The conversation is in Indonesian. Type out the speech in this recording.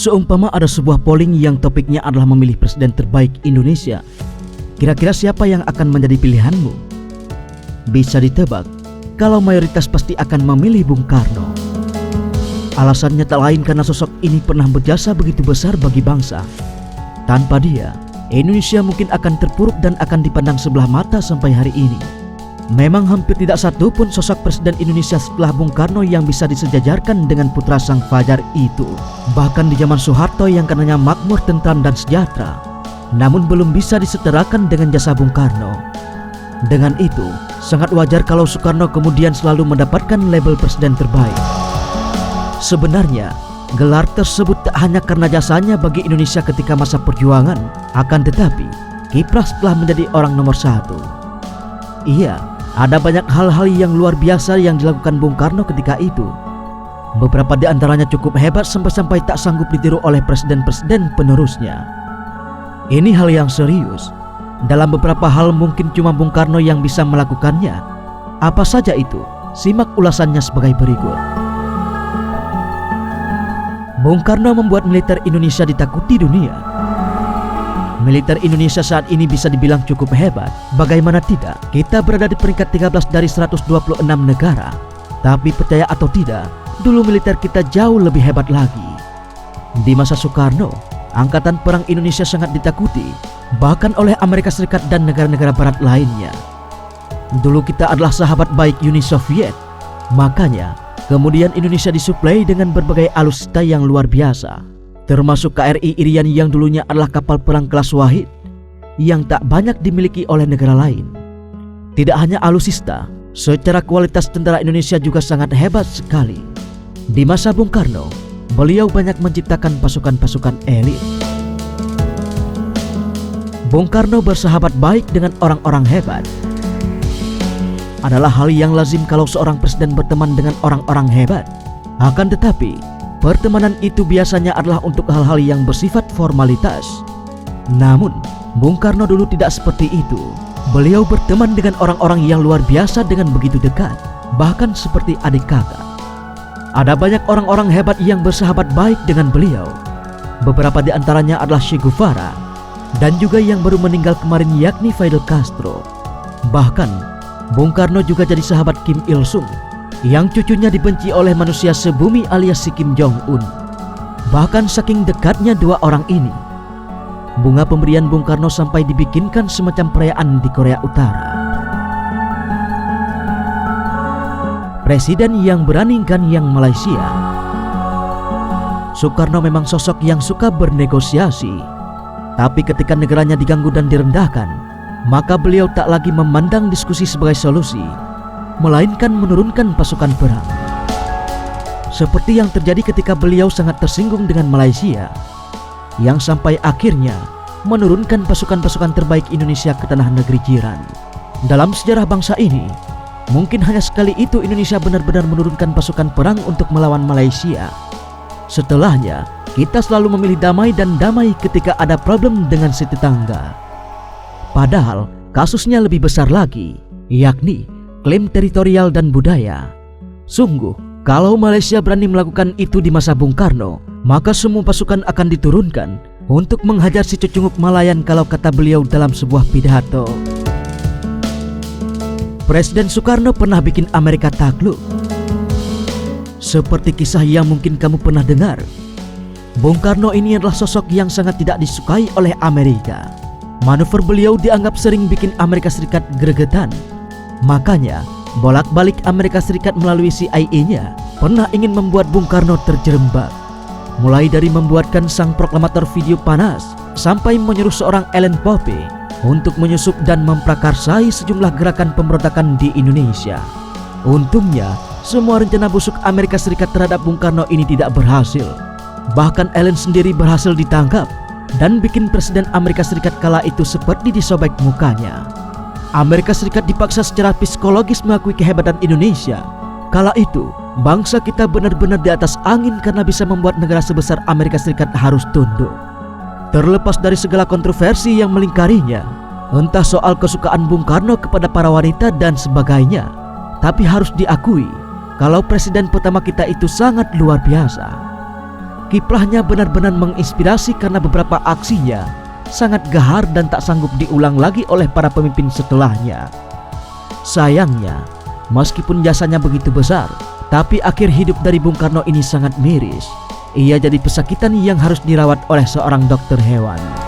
Seumpama ada sebuah polling yang topiknya adalah memilih presiden terbaik Indonesia, kira-kira siapa yang akan menjadi pilihanmu? Bisa ditebak, kalau mayoritas pasti akan memilih Bung Karno. Alasannya tak lain karena sosok ini pernah berjasa begitu besar bagi bangsa. Tanpa dia, Indonesia mungkin akan terpuruk dan akan dipandang sebelah mata sampai hari ini. Memang hampir tidak satu pun sosok presiden Indonesia setelah Bung Karno yang bisa disejajarkan dengan putra sang fajar itu. Bahkan di zaman Soeharto yang katanya makmur, tentram dan sejahtera, namun belum bisa disetarakan dengan jasa Bung Karno. Dengan itu, sangat wajar kalau Soekarno kemudian selalu mendapatkan label presiden terbaik. Sebenarnya, gelar tersebut tak hanya karena jasanya bagi Indonesia ketika masa perjuangan, akan tetapi kiprah setelah menjadi orang nomor satu. Iya, ada banyak hal-hal yang luar biasa yang dilakukan Bung Karno ketika itu. Beberapa di antaranya cukup hebat sampai-sampai tak sanggup ditiru oleh presiden-presiden penerusnya. Ini hal yang serius. Dalam beberapa hal mungkin cuma Bung Karno yang bisa melakukannya. Apa saja itu? Simak ulasannya sebagai berikut. Bung Karno membuat militer Indonesia ditakuti dunia. Militer Indonesia saat ini bisa dibilang cukup hebat. Bagaimana tidak, kita berada di peringkat 13 dari 126 negara. Tapi percaya atau tidak, dulu militer kita jauh lebih hebat lagi. Di masa Soekarno, Angkatan Perang Indonesia sangat ditakuti, bahkan oleh Amerika Serikat dan negara-negara barat lainnya. Dulu kita adalah sahabat baik Uni Soviet. Makanya, kemudian Indonesia disuplai dengan berbagai alutsista yang luar biasa. Termasuk KRI Irian yang dulunya adalah kapal perang kelas Wahid yang tak banyak dimiliki oleh negara lain. Tidak hanya alutsista, secara kualitas tentara Indonesia juga sangat hebat sekali. Di masa Bung Karno, beliau banyak menciptakan pasukan-pasukan elit. Bung Karno bersahabat baik dengan orang-orang hebat. Adalah hal yang lazim kalau seorang presiden berteman dengan orang-orang hebat. Akan tetapi, pertemanan itu biasanya adalah untuk hal-hal yang bersifat formalitas. Namun, Bung Karno dulu tidak seperti itu. Beliau berteman dengan orang-orang yang luar biasa dengan begitu dekat, bahkan seperti adik kakak. Ada banyak orang-orang hebat yang bersahabat baik dengan beliau. Beberapa di antaranya adalah Che Guevara, dan juga yang baru meninggal kemarin yakni Fidel Castro. Bahkan, Bung Karno juga jadi sahabat Kim Il-sung, yang cucunya dibenci oleh manusia sebumi alias si Kim Jong-un. Bahkan saking dekatnya dua orang ini, bunga pemberian Bung Karno sampai dibikinkan semacam perayaan di Korea Utara. Presiden yang berani kan yang Malaysia. Soekarno memang sosok yang suka bernegosiasi, tapi ketika negaranya diganggu dan direndahkan, maka beliau tak lagi memandang diskusi sebagai solusi, melainkan menurunkan pasukan perang. Seperti yang terjadi ketika beliau sangat tersinggung dengan Malaysia, yang sampai akhirnya menurunkan pasukan-pasukan terbaik Indonesia ke tanah negeri jiran. Dalam sejarah bangsa ini, mungkin hanya sekali itu Indonesia benar-benar menurunkan pasukan perang untuk melawan Malaysia. Setelahnya, kita selalu memilih damai dan damai ketika ada problem dengan si tetangga. Padahal, kasusnya lebih besar lagi, yakni klaim teritorial dan budaya. Sungguh, kalau Malaysia berani melakukan itu di masa Bung Karno, maka semua pasukan akan diturunkan untuk menghajar si cucunguk Malayan kalau kata beliau dalam sebuah pidato. Presiden Soekarno pernah bikin Amerika takluk. Seperti kisah yang mungkin kamu pernah dengar, Bung Karno ini adalah sosok yang sangat tidak disukai oleh Amerika. Manuver beliau dianggap sering bikin Amerika Serikat gregetan. Makanya, bolak-balik Amerika Serikat melalui CIA-nya pernah ingin membuat Bung Karno terjerembab. Mulai dari membuatkan sang proklamator video panas, sampai menyuruh seorang Ellen Pope untuk menyusup dan memprakarsai sejumlah gerakan pemberontakan di Indonesia. Untungnya, semua rencana busuk Amerika Serikat terhadap Bung Karno ini tidak berhasil. Bahkan Ellen sendiri berhasil ditangkap dan bikin Presiden Amerika Serikat kala itu seperti disobek mukanya. Amerika Serikat dipaksa secara psikologis mengakui kehebatan Indonesia. Kala itu, bangsa kita benar-benar di atas angin karena bisa membuat negara sebesar Amerika Serikat harus tunduk. Terlepas dari segala kontroversi yang melingkarinya, entah soal kesukaan Bung Karno kepada para wanita dan sebagainya, tapi harus diakui kalau presiden pertama kita itu sangat luar biasa. Kiprahnya benar-benar menginspirasi karena beberapa aksinya sangat gahar dan tak sanggup diulang lagi oleh para pemimpin setelahnya. Sayangnya, meskipun jasanya begitu besar, tapi akhir hidup dari Bung Karno ini sangat miris. Ia jadi pesakitan yang harus dirawat oleh seorang dokter hewan.